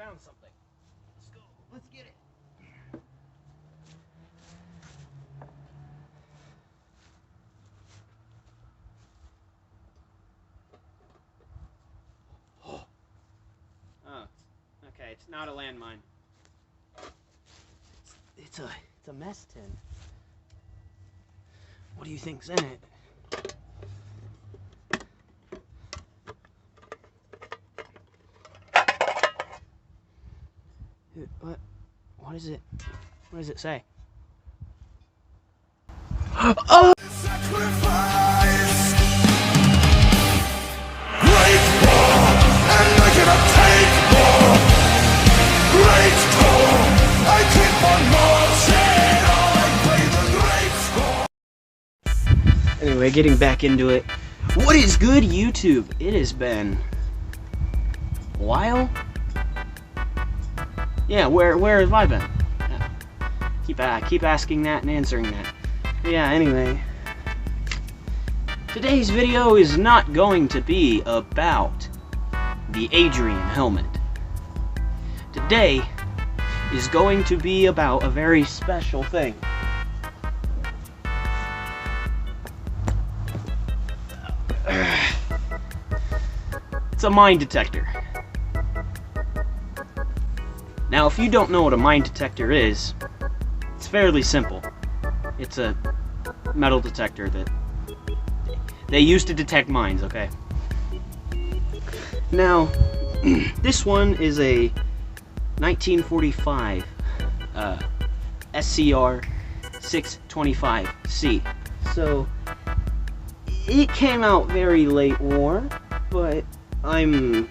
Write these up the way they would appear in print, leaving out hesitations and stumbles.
found something. Let's go. Let's get it. Oh, okay. It's not a landmine. It's a mess tin. What do you think's in it? What is it? What does it say? Oh! Anyway, getting back into it. What is good, YouTube? It has been a while. Yeah, where have I been? Yeah. Keep asking that and answering that. Yeah, anyway. Today's video is not going to be about the Adrian helmet. Today is going to be about a very special thing. It's a mine detector. Now, if you don't know what a mine detector is, it's fairly simple. It's a metal detector that they use to detect mines, okay? Now, this one is a 1945 SCR-526 So, it came out very late war, but I'm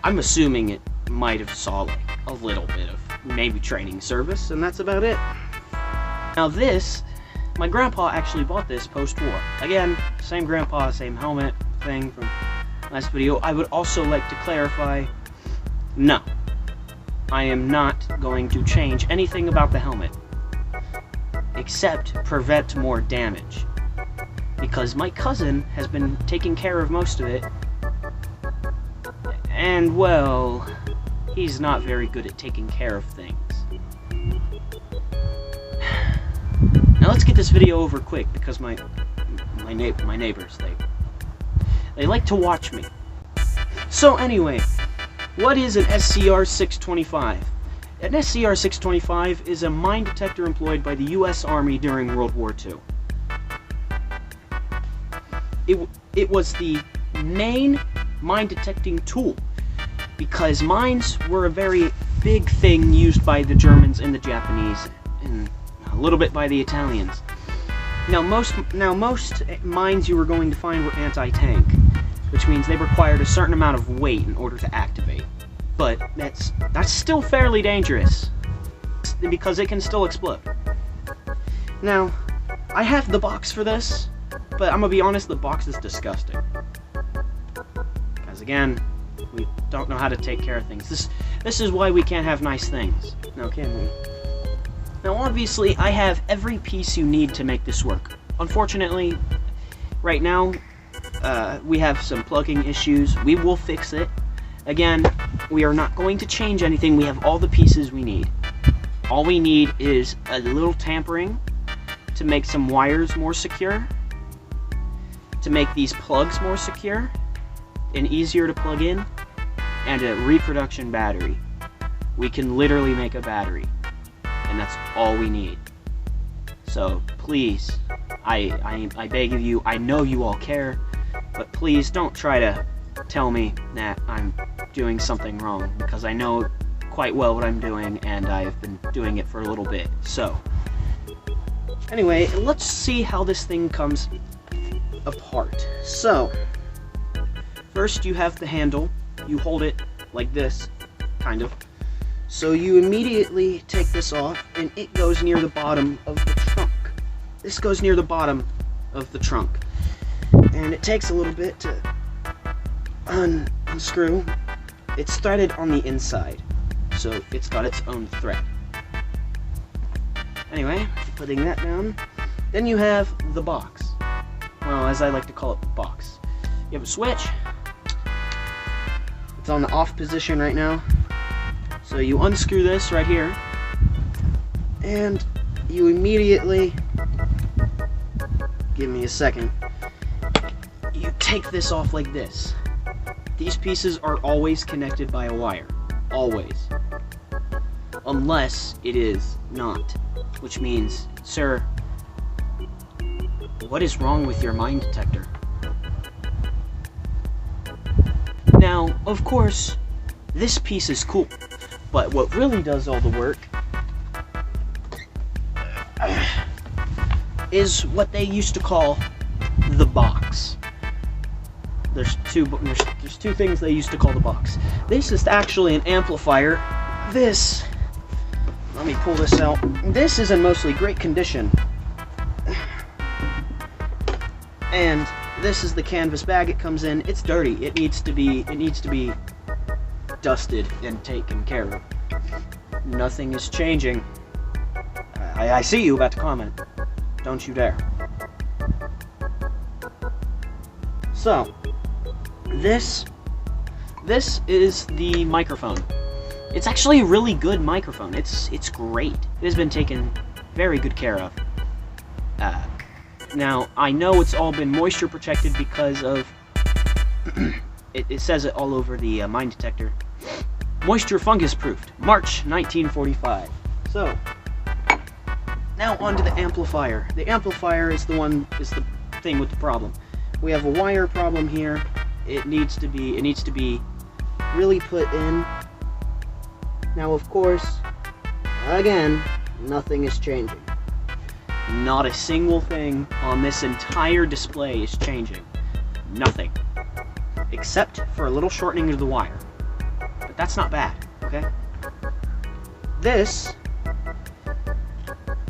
assuming it might have saw like a little bit of maybe training service, and that's about it. Now this, my grandpa actually bought this post-war. Again, same grandpa, same helmet thing from last video. I would also like to clarify, no, I am not going to change anything about the helmet except prevent more damage, because my cousin has been taking care of most of it, and well, he's not very good at taking care of things. Now let's get this video over quick, because my neighbors, they like to watch me. So anyway, what is an SCR-625? An SCR-625 is a mine detector employed by the U.S. Army during World War II. It was the main mine detecting tool, because mines were a very big thing used by the Germans and the Japanese, and a little bit by the Italians. Now most mines you were going to find were anti-tank, which means they required a certain amount of weight in order to activate. But that's still fairly dangerous, because it can still explode. Now, I have the box for this, but I'm gonna be honest, the box is disgusting. Because again, we don't know how to take care of things. This is why we can't have nice things. Now, can we? Now, obviously, I have every piece you need to make this work. Unfortunately, right now, we have some plugging issues. We will fix it. Again, we are not going to change anything. We have all the pieces we need. All we need is a little tampering to make some wires more secure, to make these plugs more secure and easier to plug in, and a reproduction battery. We can literally make a battery, and that's all we need. So please, I beg of you, I know you all care, but please don't try to tell me that I'm doing something wrong, because I know quite well what I'm doing, and I've been doing it for a little bit. So anyway, let's see how this thing comes apart. So first you have the handle. You hold it like this, kind of. So you immediately take this off, and it goes near the bottom of the trunk. This goes near the bottom of the trunk, and it takes a little bit to unscrew. It's threaded on the inside, so it's got its own thread. Anyway, putting that down, then you have the box. Well, as I like to call it, the box. You have a switch, It's on the off position right now. So you unscrew this right here, and you immediately, give me a second, you take this off like this. These pieces are always connected by a wire. Always. Unless it is not. Which means, sir, what is wrong with your mine detector? Now, of course, this piece is cool, but what really does all the work is what they used to call the box. There's two things they used to call the box. This is actually an amplifier. This, let me pull this out. This is in mostly great condition. And this is the canvas bag it comes in. It's dirty. It needs to be dusted and taken care of. Nothing is changing. I see you about to comment. Don't you dare. So, this is the microphone. It's actually a really good microphone. It's great. It has been taken very good care of. Now, I know it's all been moisture protected because of it says it all over the mine detector. Moisture fungus proofed, March 1945. So, now onto the amplifier. The amplifier is the thing with the problem. We have a wire problem here. It needs to be really put in. Now, of course, again, nothing is changing. Not a single thing on this entire display is changing. Nothing. Except for a little shortening of the wire. But that's not bad, okay? This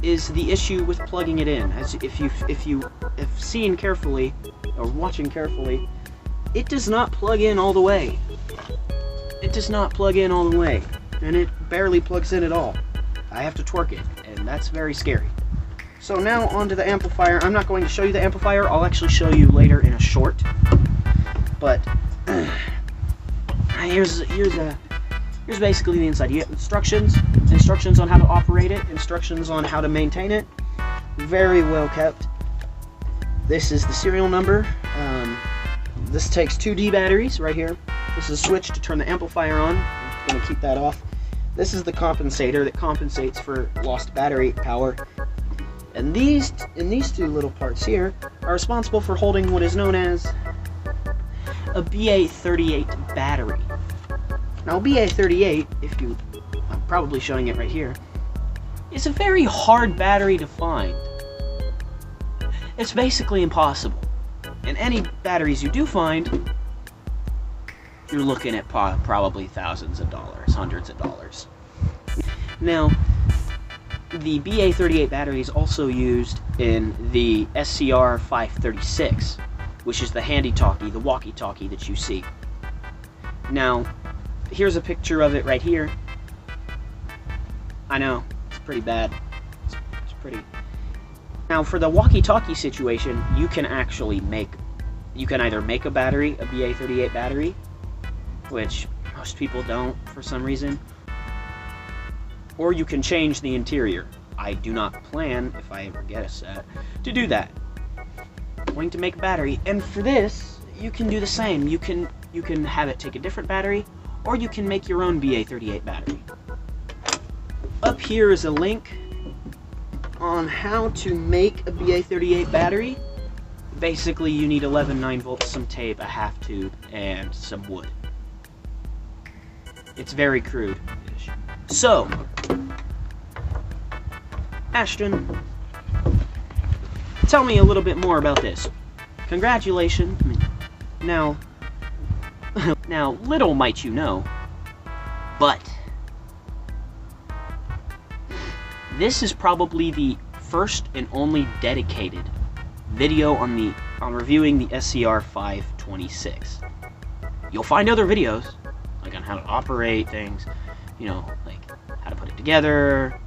is the issue with plugging it in. As if you have seen carefully, or watching carefully, it does not plug in all the way. It does not plug in all the way. And it barely plugs in at all. I have to torque it, and that's very scary. So now onto the amplifier. I'm not going to show you the amplifier. I'll actually show you later in a short. But here's basically the inside. You get instructions on how to operate it, instructions on how to maintain it. Very well kept. This is the serial number. This takes 2D batteries right here. This is a switch to turn the amplifier on. I'm going to keep that off. This is the compensator that compensates for lost battery power. And these two little parts here are responsible for holding what is known as a BA38 battery. Now, BA38, I'm probably showing it right here, is a very hard battery to find. It's basically impossible. And any batteries you do find, you're looking at probably thousands of dollars, hundreds of dollars. Now, the BA38 battery is also used in the SCR-526, which is the handy-talkie, the walkie-talkie that you see. Now, here's a picture of it right here. I know, it's pretty bad. It's pretty. Now, for the walkie-talkie situation, you can either make a battery, a BA38 battery, which most people don't for some reason, or you can change the interior. I do not plan, if I ever get a set, to do that. I'm going to make a battery, and for this, you can do the same. You can have it take a different battery, or you can make your own BA38 battery. Up here is a link on how to make a BA38 battery. Basically, you need 11 9-volts, some tape, a half tube, and some wood. It's very crude-ish. So, Ashton, tell me a little bit more about this. Congratulations. Now, little might you know, but this is probably the first and only dedicated video on reviewing the SCR-526. You'll find other videos, like on how to operate things, like how to put it together.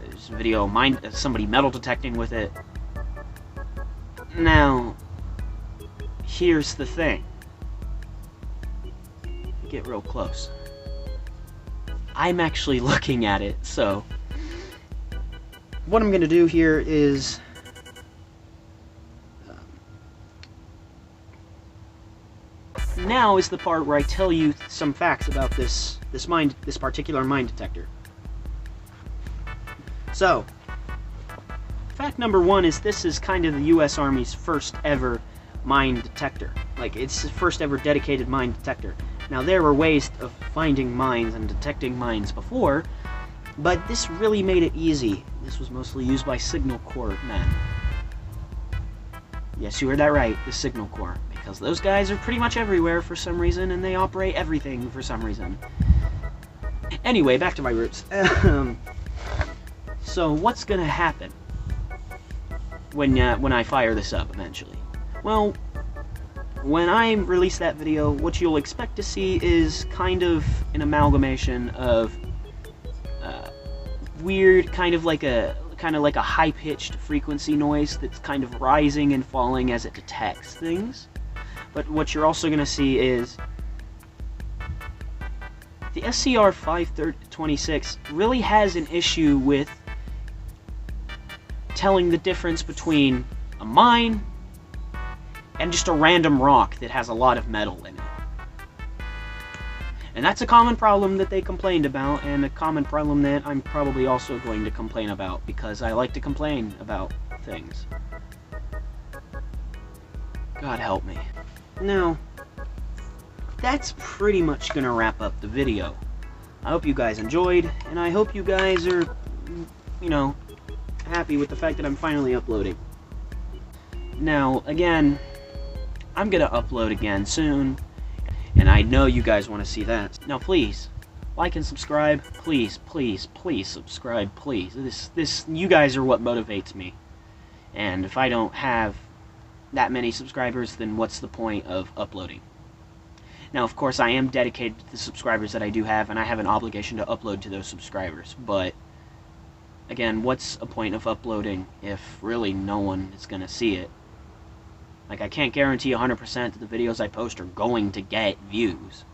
There's a video of somebody metal detecting with it. Now, here's the thing. get real close. I'm actually looking at it, so what I'm gonna do here is now is the part where I tell you some facts about this particular mine detector. So, fact number one is this is kind of the U.S. Army's first ever mine detector. Like, it's the first ever dedicated mine detector. Now, there were ways of finding mines and detecting mines before, but this really made it easy. This was mostly used by Signal Corps men. Yes, you heard that right, the Signal Corps, because those guys are pretty much everywhere for some reason, and they operate everything for some reason. Anyway, back to my roots. So, what's gonna happen when I fire this up eventually? Well, when I release that video, what you'll expect to see is kind of an amalgamation of weird, kind of like a high-pitched frequency noise that's kind of rising and falling as it detects things. But what you're also going to see is the SCR-526 really has an issue with telling the difference between a mine and just a random rock that has a lot of metal in it. And that's a common problem that they complained about, and a common problem that I'm probably also going to complain about, because I like to complain about things. God help me. Now, that's pretty much gonna wrap up the video. I hope you guys enjoyed, and I hope you guys are, you know, happy with the fact that I'm finally uploading. Now, again, I'm gonna upload again soon, and I know you guys want to see that. Now, please, like and subscribe. Please, please, please subscribe, please. You guys are what motivates me. And if I don't have that many subscribers, then what's the point of uploading? Now, of course, I am dedicated to the subscribers that I do have, and I have an obligation to upload to those subscribers. But, again, what's a point of uploading if really no one is going to see it? Like, I can't guarantee 100% that the videos I post are going to get views.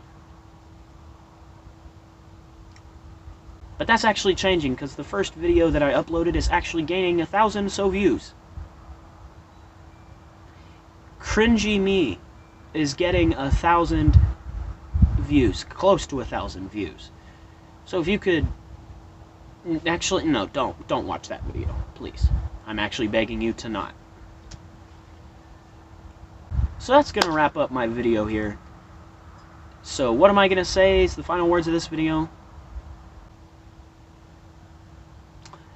But that's actually changing, because the first video that I uploaded is actually gaining 1,000 so views. Cringy me is getting 1,000 views, close to 1,000 views. So if you could... Actually, no, don't watch that video, please. I'm actually begging you to not. So that's going to wrap up my video here. So what am I going to say is the final words of this video?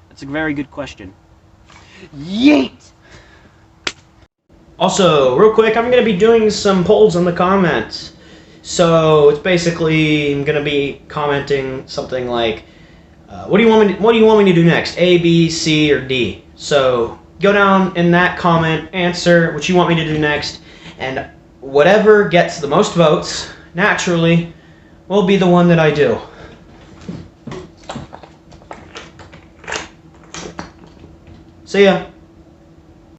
That's a very good question. Yeet! Also, real quick, I'm going to be doing some polls in the comments. So it's basically, I'm going to be commenting something like, what do you want me to do next? A, B, C, or D? So go down in that comment, answer what you want me to do next. And whatever gets the most votes, naturally, will be the one that I do. See ya.